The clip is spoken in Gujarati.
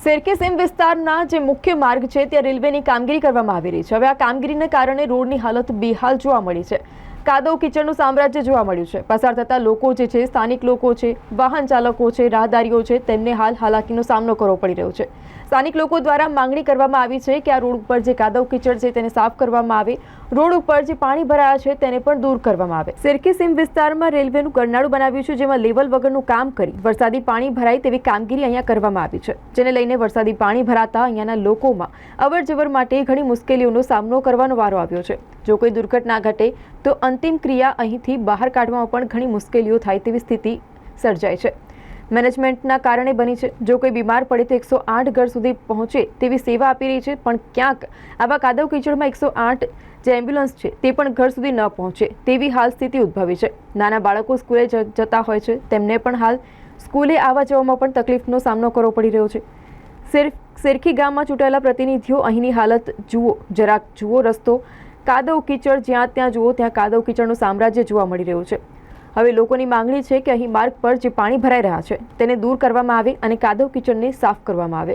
સેરકે સીમ વિસ્તારના જે મુખ્ય માર્ગ છે ત્યાં રેલવેની કામગીરી કરવામાં આવી રહી છે। હવે આ કામગીરીને કારણે રોડની હાલત બેહાલ જોવા મળી છે। કાદવ કીચડનું સામ્રાજ્ય જોવા મળ્યું છે। પસાર થતા લોકો જે છે, સ્થાનિક લોકો છે, વાહન ચાલકો છે, રાહદારીઓ છે, તેમને હાલ હાલાકીનો સામનો કરવો પડી રહ્યો છે। સ્થાનિક લોકો દ્વારા માંગણી કરવામાં આવી છે કે આ રોડ ઉપર જે કાદવ કીચડ છે તેને સાફ કરવામાં આવે, રોડ ઉપર જે પાણી ભરાયા છે તેને પણ દૂર કરવામાં આવે। સેરકે સીમ વિસ્તારમાં રેલવેનું ગરનાળું બનાવ્યું છે, જેમાં લેવલ વગરનું કામ કરી વરસાદી પાણી ભરાય તેવી કામગીરી અહીંયા કરવામાં આવી છે, જેને લઈને વરસાદી પાણી ભરાતા અહીંયાના લોકોમાં અવરજવર માટે ઘણી મુશ્કેલીઓનો સામનો કરવાનો વારો આવ્યો છે। જો કોઈ દુર્ઘટના ઘટે તો અંતિમ ક્રિયા અહીંથી બહાર કાઢવામાં પણ ઘણી મુશ્કેલીઓ થાય તેવી સ્થિતિ સર્જાય છે। મેનેજમેન્ટના કારણે બની છે। જો કોઈ બીમાર પડે તો 108 ઘર સુધી પહોંચે તેવી સેવા આપી રહી છે, પણ ક્યાંક આવા કાદવ કીચડમાં 108 જે એમ્બ્યુલન્સ છે તે પણ ઘર સુધી ન પહોંચે તેવી હાલ સ્થિતિ ઉદ્ભવી છે। નાના બાળકો સ્કૂલે જતા હોય છે, તેમને પણ હાલ સ્કૂલે આવવા જવામાં પણ તકલીફનો સામનો કરવો પડી રહ્યો છે। સેરકી ગામમાં ચૂંટાયેલા પ્રતિનિધિઓ અહીંની હાલત જુઓ, જરાક જુઓ રસ્તો, કાદવ કીચડ, જ્યાં ત્યાં જુઓ ત્યાં કાદવ કીચડનું સામ્રાજ્ય જોવા મળી રહ્યું છે। હવે લોકોની માંગણી છે કે અહીં માર્ગ પર જે પાણી ભરાઈ રહ્યા છે તેને દૂર કરવામાં આવે અને કાદવ કીચડને સાફ કરવામાં આવે।